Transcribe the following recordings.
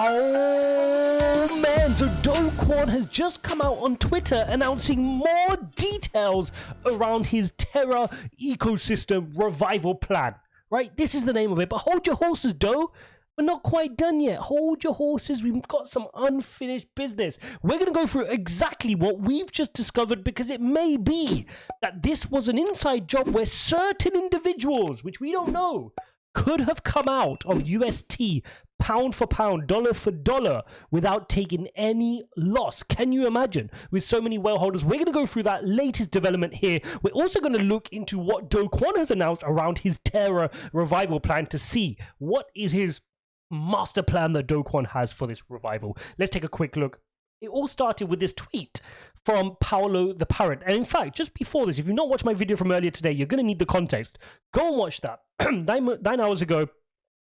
Oh man, so KWON has just come out on Twitter announcing more details around his Terra ecosystem revival plan. Right, this is the name of it, but hold your horses, Do. We're not quite done yet. Hold your horses. We've got some unfinished business. We're going to go through exactly what we've just discovered, because it may be that this was an inside job where certain individuals, which we don't know, could have come out of UST pound for pound, dollar for dollar, without taking any loss. Can you imagine? With so many whale holders, we're going to go through that latest development here. We're also going to look into what KWON has announced around his Terra revival plan to see what is his master plan that KWON has for this revival. Let's take a quick look. It all started with this tweet from Paolo the Parrot. And in fact, just before this, if you've not watched my video from earlier today, you're going to need the context. Go and watch that. 9 hours ago,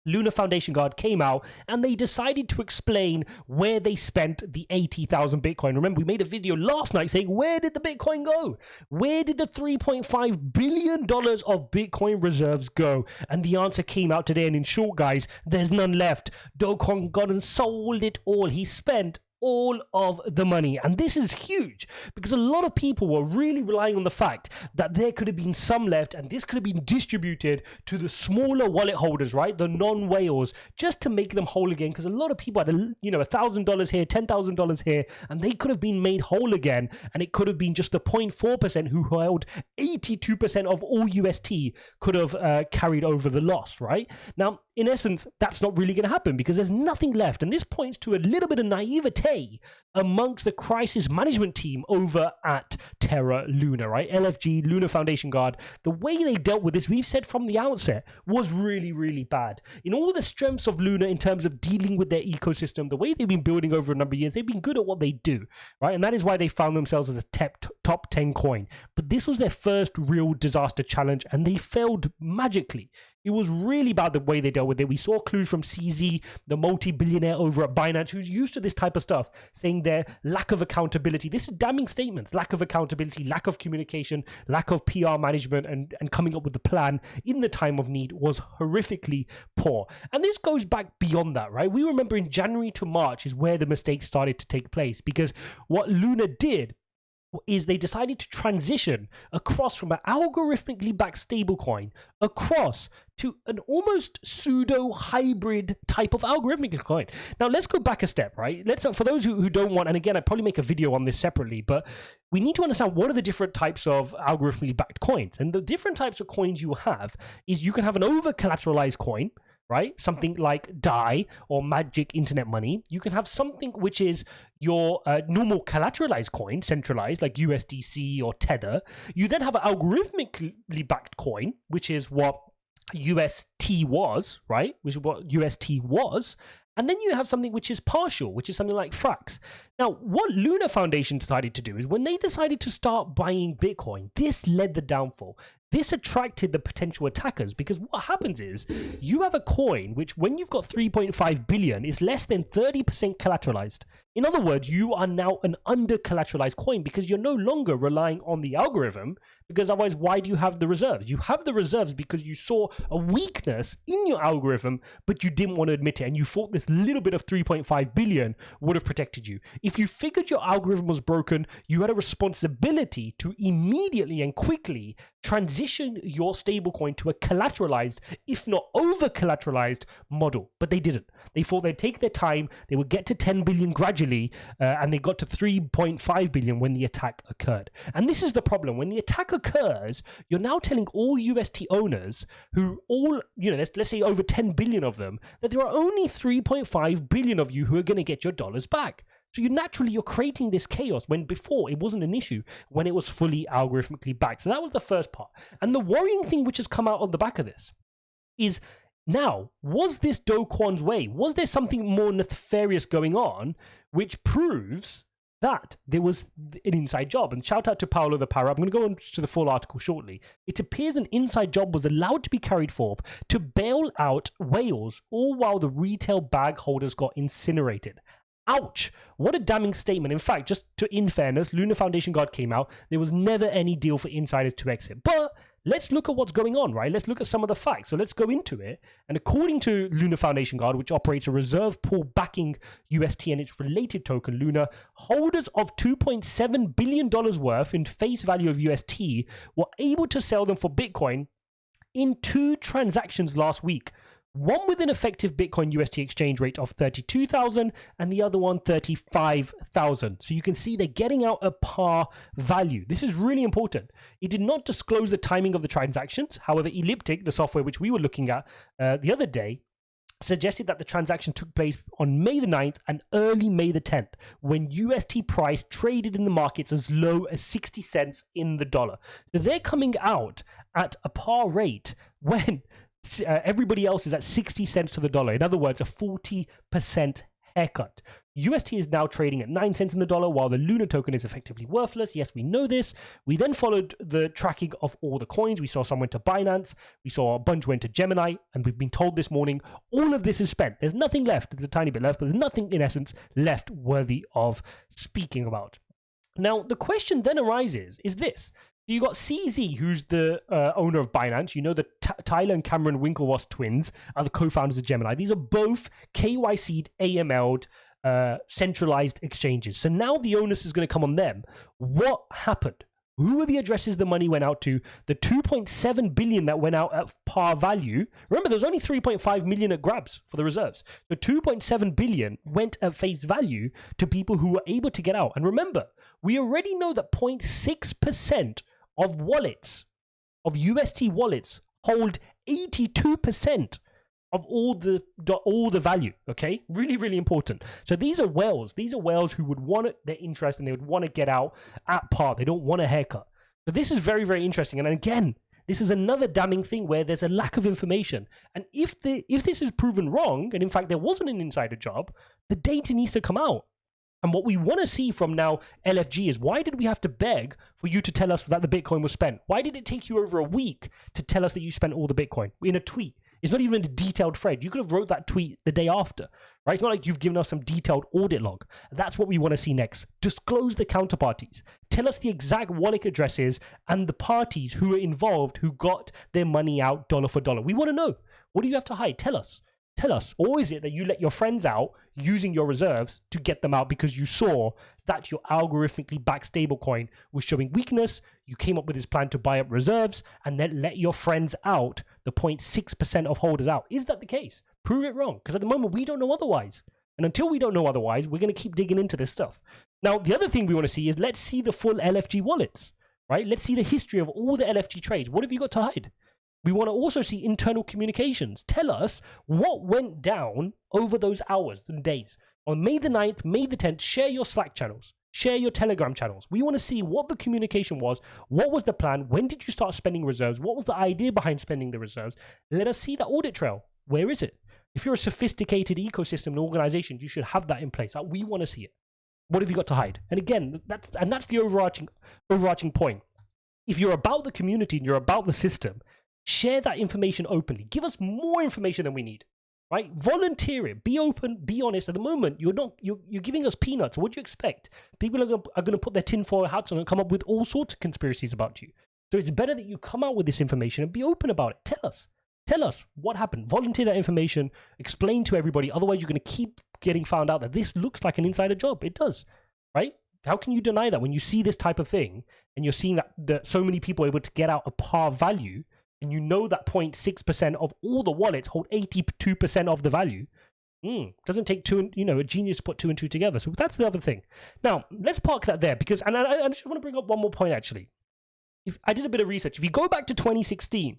Luna Foundation Guard came out and they decided to explain where they spent the 80,000 Bitcoin. Remember, we made a video last night saying, where did the Bitcoin go? Where did the $3.5 billion of Bitcoin reserves go? And the answer came out today. And in short, guys, there's none left. KWON got and sold it all. He spent all of the money. And this is huge because a lot of people were really relying on the fact that there could have been some left and this could have been distributed to the smaller wallet holders, right? The non-whales, just to make them whole again, because a lot of people had, $1,000 here, $10,000 here, and they could have been made whole again, and it could have been just the 0.4% who held 82% of all UST could have carried over the loss, right? Now, in essence, that's not really going to happen because there's nothing left. And this points to a little bit of naivete amongst the crisis management team over at Terra Luna, right? LFG, Luna Foundation Guard. The way they dealt with this, we've said from the outset, was really, really bad. In all the strengths of Luna in terms of dealing with their ecosystem, the way they've been building over a number of years, they've been good at what they do, right? And that is why they found themselves as a top 10 coin. But this was their first real disaster challenge and they failed magically. It was really bad the way they dealt with it. We saw clues from CZ, the multi-billionaire over at Binance, who's used to this type of stuff, saying their lack of accountability. This is damning statements. Lack of accountability, lack of communication, lack of PR management, and coming up with the plan in the time of need was horrifically poor. And this goes back beyond that, right? We remember in January to March is where the mistakes started to take place, because what Luna did is they decided to transition across from an algorithmically backed stablecoin across to an almost pseudo hybrid type of algorithmic coin. Now let's go back a step, right? Let's, for those who don't want, and again, I'd probably make a video on this separately, but we need to understand what are the different types of algorithmically backed coins. And the different types of coins you have is you can have an over collateralized coin, right? Something like DAI or Magic Internet Money. You can have something which is your normal collateralized coin, centralized, like USDC or Tether. You then have an algorithmically backed coin, which is what UST was, right? Which is what UST was. And then you have something which is partial, which is something like Frax. Now, what Luna Foundation decided to do is when they decided to start buying Bitcoin, this led the downfall. This attracted the potential attackers because what happens is you have a coin which, when you've got 3.5 billion, is less than 30% collateralized. In other words, you are now an under collateralized coin because you're no longer relying on the algorithm, because otherwise, why do you have the reserves? You have the reserves because you saw a weakness in your algorithm, but you didn't want to admit it, and you thought this little bit of 3.5 billion would have protected you. If you figured your algorithm was broken, you had a responsibility to immediately and quickly transition your stablecoin to a collateralized, if not over collateralized model. But they didn't. They thought they'd take their time, they would get to 10 billion gradually, and they got to 3.5 billion when the attack occurred. And this is the problem. When the attack occurs, you're now telling all UST owners who all, let's say over 10 billion of them, that there are only 3.5 billion of you who are going to get your dollars back. So you're creating this chaos when before it wasn't an issue, when it was fully algorithmically backed. So that was the first part. And the worrying thing which has come out on the back of this is, now, was this KWON's way? Was there something more nefarious going on, which proves that there was an inside job? And shout out to Paolo the Parrot. I'm going to go on to the full article shortly. It appears an inside job was allowed to be carried forth to bail out whales, all while the retail bag holders got incinerated. Ouch! What a damning statement. In fact, in fairness, Luna Foundation Guard came out. There was never any deal for insiders to exit. But let's look at what's going on, right? Let's look at some of the facts. So let's go into it. And according to Luna Foundation Guard, which operates a reserve pool backing UST and its related token, Luna, holders of $2.7 billion worth in face value of UST were able to sell them for Bitcoin in 2 transactions last week. One with an effective Bitcoin UST exchange rate of 32,000 and the other one 35,000. So you can see they're getting out a par value. This is really important. It did not disclose the timing of the transactions. However, Elliptic, the software which we were looking at the other day, suggested that the transaction took place on May the 9th and early May the 10th, when UST price traded in the markets as low as 60 cents in the dollar. So they're coming out at a par rate when everybody else is at 60 cents to the dollar. In other words, a 40% haircut. UST is now trading at 9 cents in the dollar, while the Luna token is effectively worthless. Yes, we know this. We then followed the tracking of all the coins. We saw some went to Binance. We saw a bunch went to Gemini. And we've been told this morning, all of this is spent. There's nothing left. There's a tiny bit left, but there's nothing, in essence, left worthy of speaking about. Now, the question then arises, is this. You got CZ, who's the owner of Binance. You know the Tyler and Cameron Winklevoss twins are the co-founders of Gemini. These are both KYC'd, AML'd, centralized exchanges. So now the onus is going to come on them. What happened? Who are the addresses the money went out to? The 2.7 billion that went out at par value. Remember, there's only 3.5 million at grabs for the reserves. The 2.7 billion went at face value to people who were able to get out. And remember, we already know that 0.6% of wallets, of UST wallets, hold 82% of all the value. Okay, really, really important. So these are whales. These are whales who would want their interest and they would want to get out at par. They don't want a haircut. So this is very, very interesting. And again, this is another damning thing where there's a lack of information. And if this is proven wrong, and in fact there wasn't an insider job, the data needs to come out. And what we want to see from now LFG is, why did we have to beg for you to tell us that the Bitcoin was spent? Why did it take you over a week to tell us that you spent all the Bitcoin in a tweet? It's not even a detailed thread. You could have wrote that tweet the day after, right? It's not like you've given us some detailed audit log. That's what we want to see next. Disclose the counterparties. Tell us the exact wallet addresses and the parties who are involved who got their money out dollar for dollar. We want to know. What do you have to hide? Tell us. Tell us. Or is it that you let your friends out using your reserves to get them out because you saw that your algorithmically backed stablecoin was showing weakness? You came up with this plan to buy up reserves and then let your friends out, the 0.6% of holders out. Is that the case? Prove it wrong. Because at the moment, we don't know otherwise. And until we don't know otherwise, we're going to keep digging into this stuff. Now, the other thing we want to see is, let's see the full LFG wallets, right? Let's see the history of all the LFG trades. What have you got to hide? We want to also see internal communications. Tell us what went down over those hours and days. On May the 9th, May the 10th, share your Slack channels. Share your Telegram channels. We want to see what the communication was. What was the plan? When did you start spending reserves? What was the idea behind spending the reserves? Let us see that audit trail. Where is it? If you're a sophisticated ecosystem and organization, you should have that in place. We want to see it. What have you got to hide? And again, that's the overarching point. If you're about the community and you're about the system, share that information openly. Give us more information than we need, right? Volunteer it. Be open. Be honest. At the moment, you're giving us peanuts. What do you expect? People are going to put their tinfoil hats on and come up with all sorts of conspiracies about you. So it's better that you come out with this information and be open about it. Tell us. Tell us what happened. Volunteer that information. Explain to everybody. Otherwise, you're going to keep getting found out that this looks like an insider job. It does, right? How can you deny that when you see this type of thing and you're seeing that so many people are able to get out a par value? And you know that 0.6% of all the wallets hold 82% of the value. Doesn't take a genius to put 2 and 2 together. So that's the other thing. Now, let's park that there because, and I just want to bring up one more point actually. If I did a bit of research. If you go back to 2016,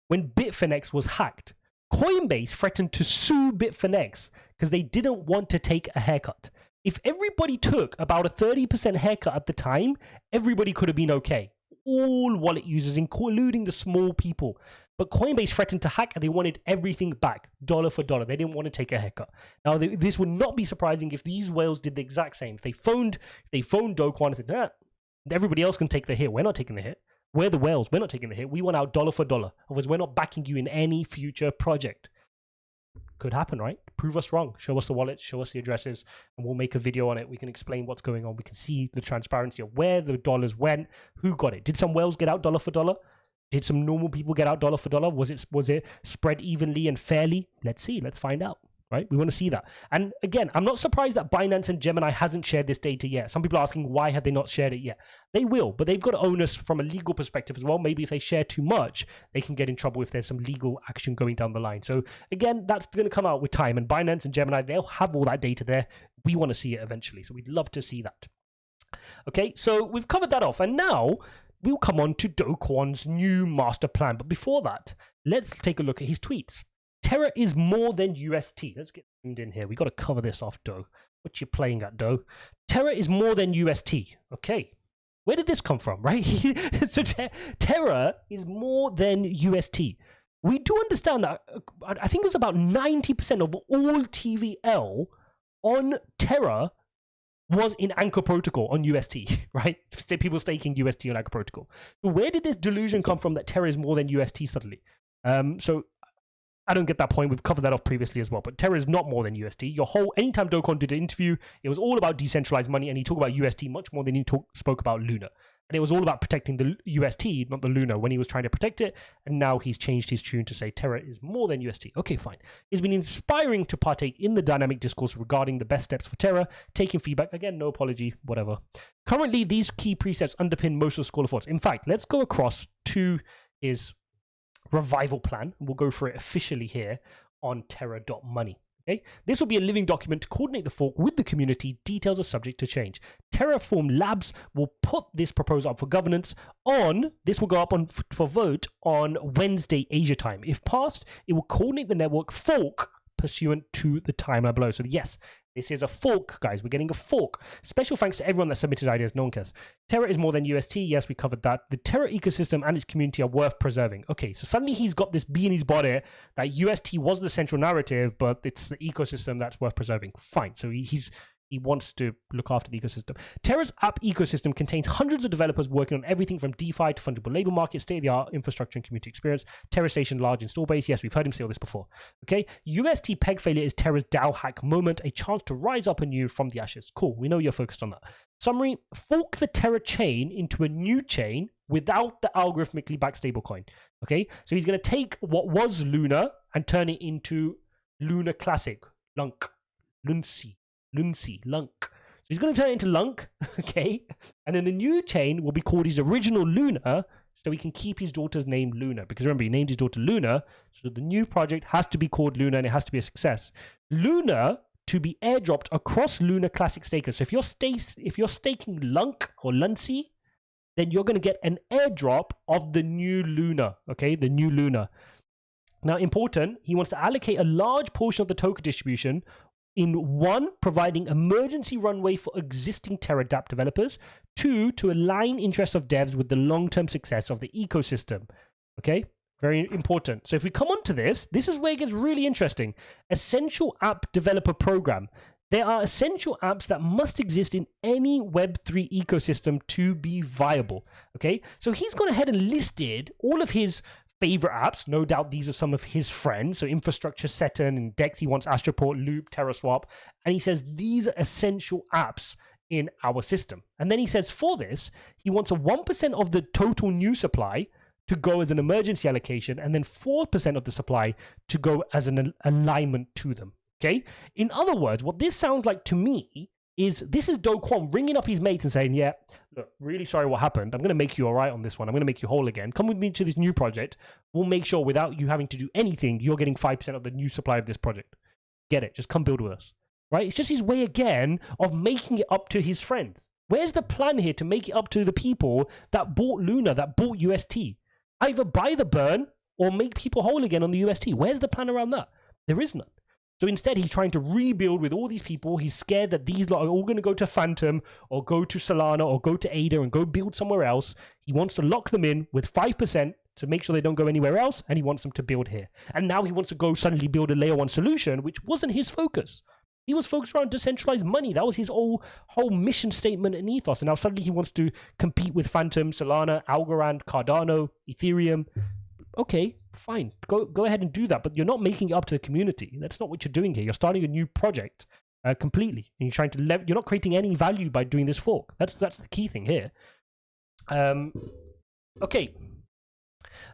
when Bitfinex was hacked, Coinbase threatened to sue Bitfinex because they didn't want to take a haircut. If everybody took about a 30% haircut at the time, everybody could have been okay. All wallet users, including the small people. But Coinbase threatened to hack and they wanted everything back, dollar for dollar. They didn't want to take a haircut. Now, this would not be surprising if these whales did the exact same. If they phoned Do Kwon and said, everybody else can take the hit. We're not taking the hit. We're the whales. We're not taking the hit. We want out dollar for dollar. Otherwise, we're not backing you in any future project. Could happen, right? Prove us wrong. Show us the wallets, show us the addresses, and we'll make a video on it. We can explain what's going on. We can see the transparency of where the dollars went, who got it. Did some whales get out dollar for dollar? Did some normal people get out dollar for dollar? Was it spread evenly and fairly? Let's see. Let's find out. Right? We want to see that. And again, I'm not surprised that Binance and Gemini hasn't shared this data yet. Some people are asking why have they not shared it yet. They will, but they've got onus from a legal perspective as well. Maybe if they share too much, they can get in trouble if there's some legal action going down the line. So again, that's going to come out with time. And Binance and Gemini, they'll have all that data there. We want to see it eventually. So we'd love to see that. Okay, so we've covered that off. And now we'll come on to Do Kwon's new master plan. But before that, let's take a look at his tweets. Terra is more than UST. Let's get zoomed in here. We got to cover this off, Do. What you playing at, Do? Terra is more than UST. Okay. Where did this come from, right? So Terra is more than UST. We do understand that. I think it was about 90% of all TVL on Terra was in Anchor Protocol on UST, right? People staking UST on Anchor Protocol. So where did this delusion come from that Terra is more than UST suddenly? So I don't get that point. We've covered that off previously as well. But Terra is not more than UST. Anytime Do Kwon did an interview, it was all about decentralized money, and he talked about UST much more than he spoke about Luna. And it was all about protecting the UST, not the Luna, when he was trying to protect it. And now he's changed his tune to say Terra is more than UST. Okay, fine. It's been inspiring to partake in the dynamic discourse regarding the best steps for Terra, taking feedback. Again, no apology, whatever. Currently, these key precepts underpin most of the School of Thoughts. In fact, let's go across to his revival plan. We'll go for it officially here on Terra.money. Okay, this will be a living document to coordinate the fork with the community. Details are subject to change. Terraform Labs will put this proposal up for governance on. This will go up on for vote on Wednesday Asia time. If passed, it will coordinate the network fork pursuant to the timeline below. So yes, this is a fork, guys. We're getting a fork. Special thanks to everyone that submitted ideas. No one cares. Terra is more than UST. Yes, we covered that. The Terra ecosystem and its community are worth preserving. Okay, so suddenly he's got this bee in his body that UST was the central narrative, but it's the ecosystem that's worth preserving. Fine. So he wants to look after the ecosystem. Terra's app ecosystem contains hundreds of developers working on everything from DeFi to fungible labor market, state-of-the-art infrastructure and community experience. Terra Station, large install base. Yes, we've heard him say all this before. Okay, UST peg failure is Terra's DAO hack moment, a chance to rise up anew from the ashes. Cool, we know you're focused on that. Summary, fork the Terra chain into a new chain without the algorithmically backed stablecoin. Okay, so he's going to take what was Luna and turn it into Luna Classic, Lunk, Lunk. So he's going to turn it into Lunk, okay? And then the new chain will be called his original Luna, so he can keep his daughter's name Luna. Because remember, he named his daughter Luna, so the new project has to be called Luna, and it has to be a success. Luna to be airdropped across Luna Classic stakers. So if you're staking Lunk or Luncy, then you're going to get an airdrop of the new Luna, okay? The new Luna. Now, important, he wants to allocate a large portion of the token distribution in 1, providing emergency runway for existing Terra dApp developers, 2, to align interests of devs with the long-term success of the ecosystem. Okay, very important. So if we come on to this is where it gets really interesting. Essential app developer program. There are essential apps that must exist in any Web3 ecosystem to be viable. Okay, so he's gone ahead and listed all of his favorite apps. No doubt these are some of his friends. So Infrastructure, Saturn, and Dex. He wants Astroport, Loop, TerraSwap. And he says these are essential apps in our system. And then he says for this, he wants a 1% of the total new supply to go as an emergency allocation, and then 4% of the supply to go as an alignment to them. Okay? In other words, what this sounds like to me is this is Do Kwon ringing up his mates and saying, yeah, look, really sorry what happened. I'm going to make you all right on this one. I'm going to make you whole again. Come with me to this new project. We'll make sure without you having to do anything, you're getting 5% of the new supply of this project. Get it? Just come build with us. Right? It's just his way again of making it up to his friends. Where's the plan here to make it up to the people that bought Luna, that bought UST? Either buy the burn or make people whole again on the UST. Where's the plan around that? There is none. So instead, he's trying to rebuild with all these people. He's scared that these lot are all going to go to Phantom or go to Solana or go to ADA and go build somewhere else. He wants to lock them in with 5% to make sure they don't go anywhere else, and he wants them to build here. And now he wants to go suddenly build a layer 1 solution, which wasn't his focus. He was focused around decentralized money. That was his whole mission statement and ethos. And now suddenly he wants to compete with Phantom, Solana, Algorand, Cardano, Ethereum. Okay, fine. Go ahead and do that. But you're not making it up to the community. That's not what you're doing here. You're starting a new project completely. And you're trying to you're not creating any value by doing this fork. That's the key thing here. Okay.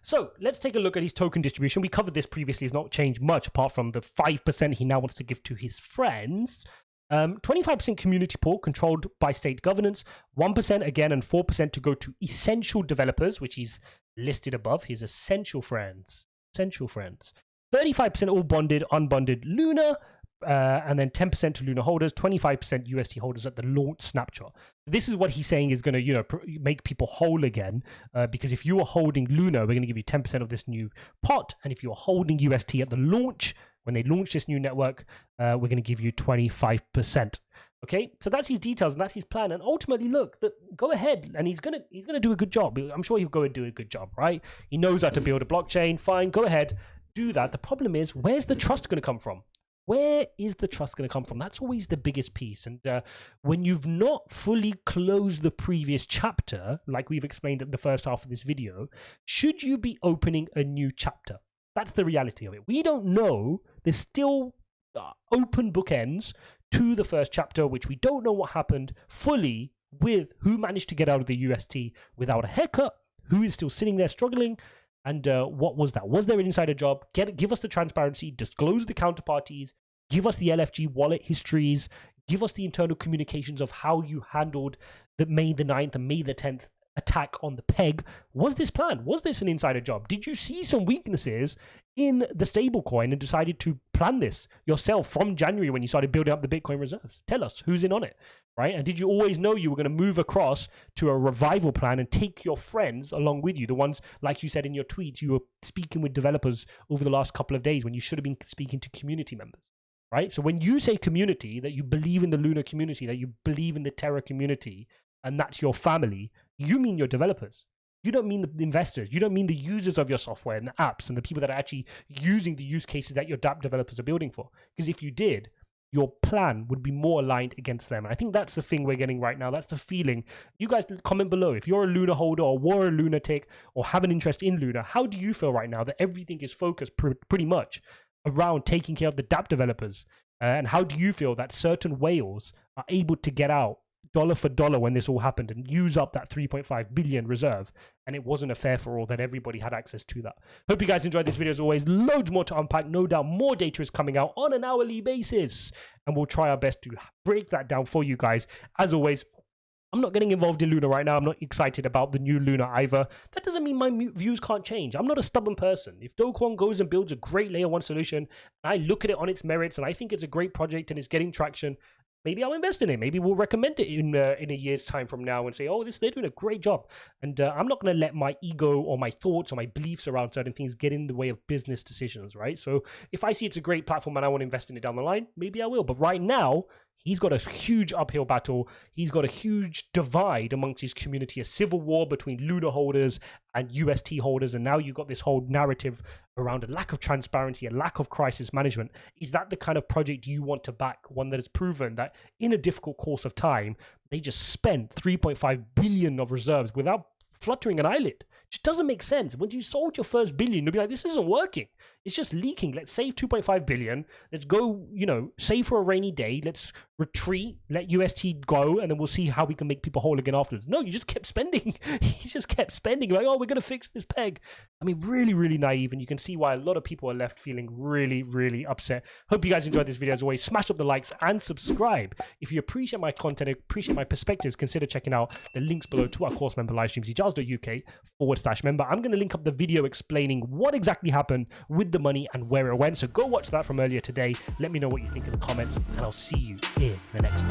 So let's take a look at his token distribution. We covered this previously. It's not changed much apart from the 5% he now wants to give to his friends. 25% community pool controlled by state governance, 1% again, and 4% to go to essential developers, which he's listed above, his essential friends. 35% all bonded, unbonded Luna, and then 10% to Luna holders, 25% UST holders at the launch snapshot. This is what he's saying is going to, make people whole again, because if you are holding Luna, we're going to give you 10% of this new pot, and if you're holding UST at the launch, when they launch this new network, we're going to give you 25%. Okay, so that's his details and that's his plan. And ultimately, look, go ahead, and he's gonna do a good job. I'm sure he'll go and do a good job, right? He knows how to build a blockchain. Fine, go ahead, do that. The problem is, where's the trust going to come from? Where is the trust going to come from? That's always the biggest piece. And when you've not fully closed the previous chapter, like we've explained in the first half of this video, should you be opening a new chapter? That's the reality of it. We don't know. There's still open bookends to the first chapter, which we don't know what happened fully with who managed to get out of the UST without a haircut, who is still sitting there struggling, and what was that? Was there an insider job? Give us the transparency, disclose the counterparties, give us the LFG wallet histories, give us the internal communications of how you handled the May the 9th and May the 10th attack on the peg. Was this planned? Was this an insider job? Did you see some weaknesses in the stablecoin and decided to plan this yourself from January when you started building up the Bitcoin reserves? Tell us who's in on it, right? And did you always know you were going to move across to a revival plan and take your friends along with you? The ones, like you said in your tweets, you were speaking with developers over the last couple of days when you should have been speaking to community members, right? So when you say community, that you believe in the Luna community, that you believe in the Terra community, and that's your family, you mean your developers. You don't mean the investors. You don't mean the users of your software and the apps and the people that are actually using the use cases that your dApp developers are building for. Because if you did, your plan would be more aligned against them. And I think that's the thing we're getting right now. That's the feeling. You guys comment below. If you're a Luna holder or were a lunatic or have an interest in Luna, how do you feel right now that everything is focused pretty much around taking care of the dApp developers? And how do you feel that certain whales are able to get out dollar for dollar when this all happened and use up that 3.5 billion reserve, and it wasn't a fair for all, that everybody had access to that? Hope you guys enjoyed this video. As always, loads more to unpack. No doubt more data is coming out on an hourly basis, and we'll try our best to break that down for you guys. As always, I'm not getting involved in Luna right now. I'm not excited about the new Luna either. That doesn't mean my views can't change. I'm not a stubborn person. If KWON goes and builds a great layer 1 solution, I look at it on its merits and I think it's a great project and it's getting traction, maybe I'll invest in it. Maybe we'll recommend it in a year's time from now and say, oh, they're doing a great job. And I'm not going to let my ego or my thoughts or my beliefs around certain things get in the way of business decisions, right? So if I see it's a great platform and I want to invest in it down the line, maybe I will. But right now, he's got a huge uphill battle. He's got a huge divide amongst his community, a civil war between Luna holders and UST holders. And now you've got this whole narrative around a lack of transparency, a lack of crisis management. Is that the kind of project you want to back? One that has proven that in a difficult course of time, they just spent 3.5 billion of reserves without fluttering an eyelid. It just doesn't make sense. When you sold your first billion, you'll be like, this isn't working. It's just leaking. Let's save 2.5 billion. Let's go, save for a rainy day. Let's retreat, let UST go, and then we'll see how we can make people whole again afterwards. No, you just kept spending. He just kept spending. Like, oh, we're going to fix this peg. I mean, really, really naive. And you can see why a lot of people are left feeling really, really upset. Hope you guys enjoyed this video. As always, smash up the likes and subscribe. If you appreciate my content, appreciate my perspectives, consider checking out the links below to our course member live streams, ijaz.uk/member. I'm going to link up the video explaining what exactly happened with the money and where it went. So go watch that from earlier today. Let me know what you think in the comments, and I'll see you in the next one.